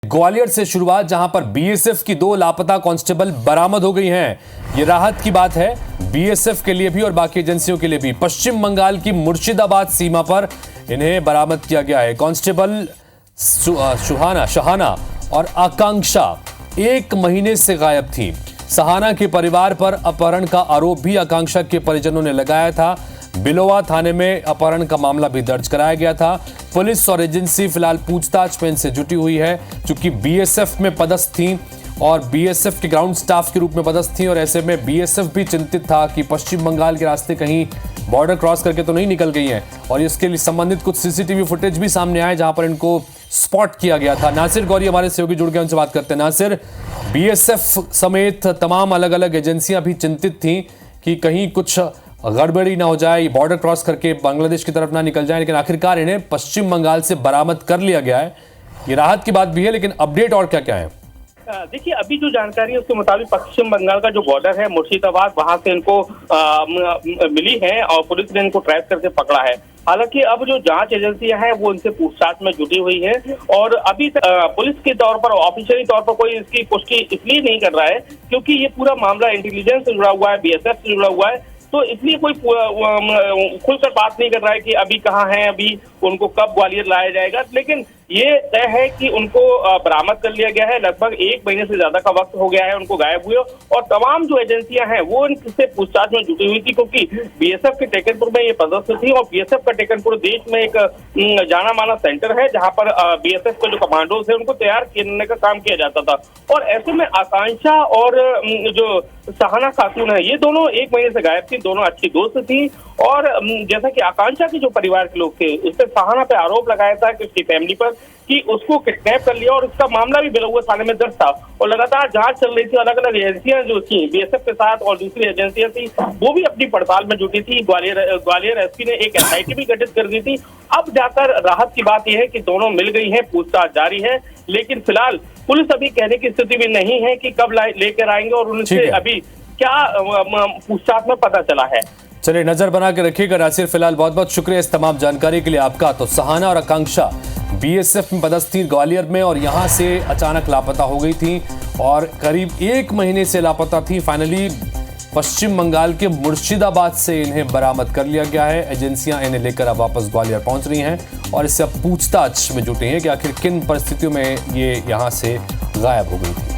ग्वालियर से शुरुआत, जहां पर बीएसएफ की 2 लापता कांस्टेबल बरामद हो गई हैं। ये राहत की बात है बीएसएफ के लिए भी और बाकी एजेंसियों के लिए भी। पश्चिम बंगाल की मुर्शिदाबाद सीमा पर इन्हें बरामद किया गया है। कांस्टेबल शहाना और आकांक्षा 1 महीने से गायब थी। सहाना के परिवार पर अपहरण का आरोप भी आकांक्षा के परिजनों ने लगाया था। बिलोवा थाने में अपहरण का मामला भी दर्ज कराया गया था। पुलिस और एजेंसी फिलहाल पूछताछ में इनसे जुटी हुई है, क्योंकि बीएसएफ में पदस्थ थी और बीएसएफ के ग्राउंड स्टाफ के रूप में पदस्थ थी। और ऐसे में बीएसएफ भी चिंतित था कि पश्चिम बंगाल के रास्ते कहीं बॉर्डर क्रॉस करके तो नहीं निकल गई हैं। और इसके लिए संबंधित कुछ सीसीटीवी फुटेज भी सामने आए, जहां पर इनको स्पॉट किया गया था। नासिर गौरी हमारे सहयोगी जुड़ गए, उनसे बात करते हैं। नासिर, बीएसएफ समेत तमाम अलग अलग एजेंसियां भी चिंतित थी कि कहीं कुछ गड़बड़ी ना हो जाए, बॉर्डर क्रॉस करके बांग्लादेश की तरफ ना निकल जाए, लेकिन आखिरकार इन्हें पश्चिम बंगाल से बरामद कर लिया गया है। ये राहत की बात भी है, लेकिन अपडेट और क्या क्या है? देखिए, अभी जो जानकारी है उसके मुताबिक पश्चिम बंगाल का जो बॉर्डर है मुर्शिदाबाद, वहां से इनको मिली है और पुलिस ने इनको ट्रैक करके पकड़ा है। हालांकि अब जो जांच एजेंसियां हैं वो इनसे पूछताछ में जुटी हुई है और अभी पुलिस के तौर पर, ऑफिशियली तौर पर कोई इसकी पुष्टि इसलिए नहीं कर रहा है क्योंकि ये पूरा मामला इंटेलिजेंस से जुड़ा हुआ है, बीएसएफ से जुड़ा हुआ है, तो इसलिए कोई खुलकर बात नहीं कर रहा है कि अभी कहाँ हैं, अभी उनको कब ग्वालियर लाया जाएगा। लेकिन ये तय है कि उनको बरामद कर लिया गया है। लगभग 1 महीने से ज्यादा का वक्त हो गया है उनको गायब हुए, और तमाम जो एजेंसियां हैं वो इनसे पूछताछ में जुटी हुई थी, क्योंकि बीएसएफ के टेकनपुर में ये पदस्थ थी और बीएसएफ का टेकनपुर देश में एक जाना माना सेंटर है, जहां पर बीएसएफ के जो कमांडोज है उनको तैयार करने का काम किया जाता था। और ऐसे में आकांक्षा और जो सहाना खातून है, ये दोनों 1 महीने से गायब थी। दोनों अच्छी दोस्त थी और जैसा कि आकांक्षा के जो परिवार के लोग थे, उसने सहाना पे आरोप लगाया था कि उसकी फैमिली पर कि उसको किडनैप कर लिया, और उसका मामला भी बिलोवा थाने में दर्ज था और लगातार जांच चल रही थी। अलग अलग एजेंसियां जो थी बीएसएफ के साथ और दूसरी एजेंसियां थी वो भी अपनी पड़ताल में जुटी थी। ग्वालियर एसपी ने एक एसआईटी भी गठित कर दी थी। अब जाकर राहत की बात यह है कि दोनों मिल गई हैं, पूछताछ जारी है, लेकिन फिलहाल पुलिस अभी कहने की स्थिति में नहीं है कि कब लेकर आएंगे और उनसे अभी क्या पूछताछ में पता चला है। चलिए, नजर बना के रखिएगा नासिर। फिलहाल बहुत बहुत शुक्रिया इस तमाम जानकारी के लिए आपका। तो सहाना और आकांक्षा बीएसएफ में पदस्थ थी ग्वालियर में और यहां से अचानक लापता हो गई थी और करीब 1 महीने से लापता थी। फाइनली पश्चिम बंगाल के मुर्शिदाबाद से इन्हें बरामद कर लिया गया है। एजेंसियां इन्हें लेकर अब वापस ग्वालियर पहुंच रही हैं और इससे अब पूछताछ में जुटी हैं कि आखिर किन परिस्थितियों में ये यहां से गायब हो गई थी।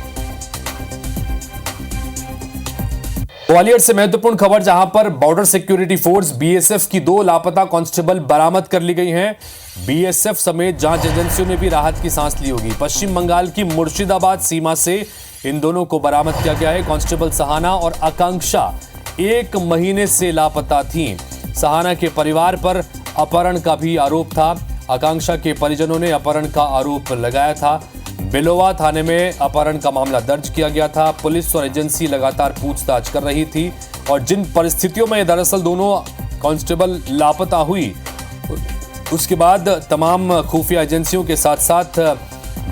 ग्वालियर से महत्वपूर्ण खबर, जहां पर बॉर्डर सिक्योरिटी फोर्स बीएसएफ की 2 लापता कांस्टेबल बरामद कर ली गई हैं। बीएसएफ समेत जांच एजेंसियों ने भी राहत की सांस ली होगी। पश्चिम बंगाल की मुर्शिदाबाद सीमा से इन दोनों को बरामद किया गया है। कांस्टेबल सहाना और आकांक्षा 1 महीने से लापता थीं। सहाना के परिवार पर अपहरण का भी आरोप था। आकांक्षा के परिजनों ने अपहरण का आरोप लगाया था। बिलोवा थाने में अपहरण का मामला दर्ज किया गया था। पुलिस और एजेंसी लगातार पूछताछ कर रही थी और जिन परिस्थितियों में दरअसल दोनों कांस्टेबल लापता हुई, उसके बाद तमाम खुफिया एजेंसियों के साथ साथ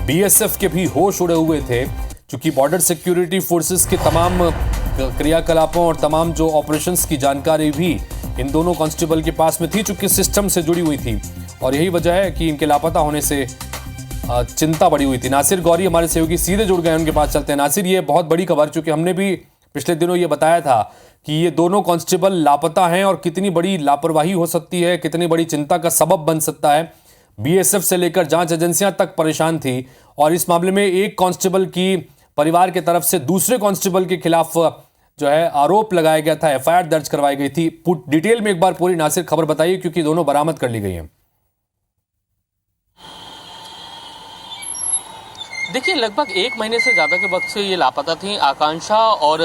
बीएसएफ के भी होश उड़े हुए थे, क्योंकि बॉर्डर सिक्योरिटी फोर्सेस के तमाम क्रियाकलापों और तमाम जो ऑपरेशंस की जानकारी भी इन दोनों कांस्टेबल के पास में थी, चूंकि सिस्टम से जुड़ी हुई थी। और यही वजह है कि इनके लापता होने से चिंता बढ़ी हुई थी। नासिर गौरी हमारे सहयोगी सीधे जुड़ गए, उनके पास चलते हैं। नासिर, ये बहुत बड़ी खबर, चूंकि हमने भी पिछले दिनों ये बताया था कि ये दोनों कांस्टेबल लापता हैं और कितनी बड़ी लापरवाही हो सकती है, कितनी बड़ी चिंता का सबब बन सकता है। बीएसएफ से लेकर जांच एजेंसियां तक परेशान थी और इस मामले में एक कांस्टेबल की परिवार की तरफ से दूसरे कांस्टेबल के खिलाफ जो है आरोप लगाया गया था, एफआईआर दर्ज करवाई गई थी। डिटेल में एक बार पूरी नासिर खबर बताइए, क्योंकि दोनों बरामद कर ली गई हैं। देखिए, लगभग 1 महीने से ज़्यादा के वक्त से ये लापता थी आकांक्षा और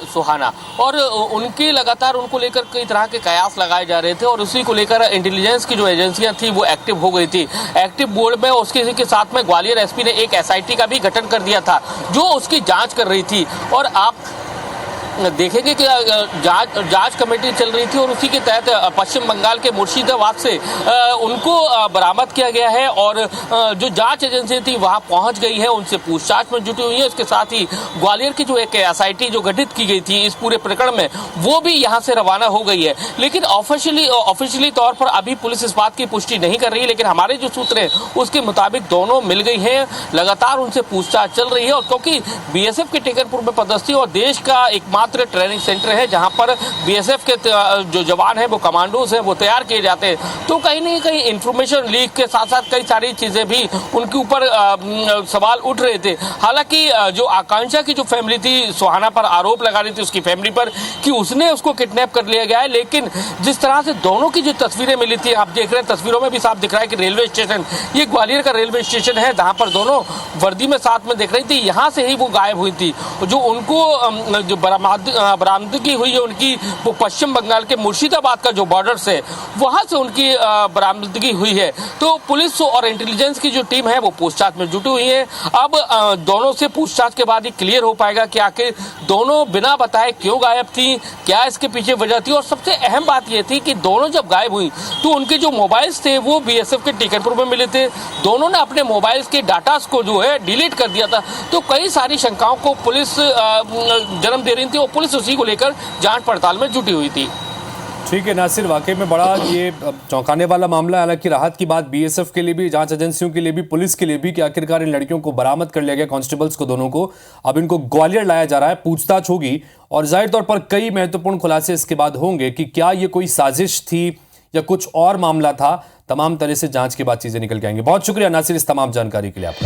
सुहाना, और उनके लगातार उनको लेकर कई तरह के कयास लगाए जा रहे थे और उसी को लेकर इंटेलिजेंस की जो एजेंसियां थी वो एक्टिव हो गई थी। एक्टिव बोर्ड में उसके के साथ में ग्वालियर एसपी ने एक एसआईटी का भी गठन कर दिया था जो उसकी जांच कर रही थी। और आप देखेंगे कि जांच कमेटी चल रही थी और उसी के तहत पश्चिम बंगाल के मुर्शिदाबाद से उनको बरामद किया गया है और जो जांच एजेंसी थी वहां पहुंच गई है, उनसे पूछताछ में जुटी हुई है। उसके साथ ही ग्वालियर की जो एक एसआईटी जो गठित की गई थी इस पूरे प्रकरण में, वो भी यहां से रवाना हो गई है। लेकिन ऑफिशियली तौर पर अभी पुलिस इस बात की पुष्टि नहीं कर रही है, लेकिन हमारे जो सूत्र हैं उसके मुताबिक दोनों मिल गई हैं, लगातार उनसे पूछताछ चल रही है। और क्योंकि बीएसएफ के टेकनपुर में पदस्थी और देश का एकमात्र ट्रेनिंग सेंटर है जहां पर बीएसएफ के जो जवान हैं वो कमांडोज हैं वो तैयार किए जाते हैं, तो कहीं ना कहीं इंफॉर्मेशन लीक के साथ साथ कई सारी चीजें भी उनके ऊपर सवाल उठ रहे थे। हालांकि जो आकांक्षा की जो फैमिली थी, सुहाना पर आरोप लगा रही थी उसकी फैमिली पर कि उसने उसको किडनैप कर लिया गया है, लेकिन जिस तरह से दोनों की जो तस्वीरें मिली थी, आप देख रहे हैं तस्वीरों में भी साफ दिख रहा है कि रेलवे स्टेशन, ये ग्वालियर का रेलवे स्टेशन है जहां पर दोनों वर्दी में साथ में दिख रही थी, यहां से ही वो गायब हुई थी। जो उनको जो बरामदगी हुई है उनकी, वो पश्चिम बंगाल के मुर्शिदाबाद का जो बॉर्डर से, वहां से उनकी बरामदगी हुई है। तो पुलिस और इंटेलिजेंस की जो टीम है वो पूछताछ में जुटी हुई है। अब दोनों से पूछताछ के बाद ही क्लियर हो पाएगा कि आखिर दोनों बिना बताए क्यों गायब थी, क्या इसके पीछे वजह थी। और सबसे अहम बात यह थी कि दोनों जब गायब हुई तो उनके जो मोबाइल्स थे वो बीएसएफ के टेकनपुर में मिले थे, दोनों ने अपने मोबाइल्स के डाटा को जो है डिलीट कर दिया था। तो कई सारी शंकाओं को पुलिस जन्म दे रही थी और पुलिस उसी को लेकर जांच पड़ताल में जुटी हुई थी। ठीक है नासिर, वाकई में बड़ा ये चौंकाने वाला मामला है। हालांकि राहत की बात बीएसएफ के लिए भी, जांच एजेंसियों के लिए भी, पुलिस के लिए भी कि आखिरकार इन लड़कियों को बरामद कर लिया गया, कांस्टेबल्स को दोनों को। अब इनको ग्वालियर लाया जा रहा है, पूछताछ होगी और जाहिर तौर पर कई महत्वपूर्ण खुलासे इसके बाद होंगे कि क्या ये कोई साजिश थी या कुछ और मामला था। तमाम तरह से जांच के बाद चीजें निकल के आएंगी। बहुत शुक्रिया नासिर इस तमाम जानकारी के लिए आपका।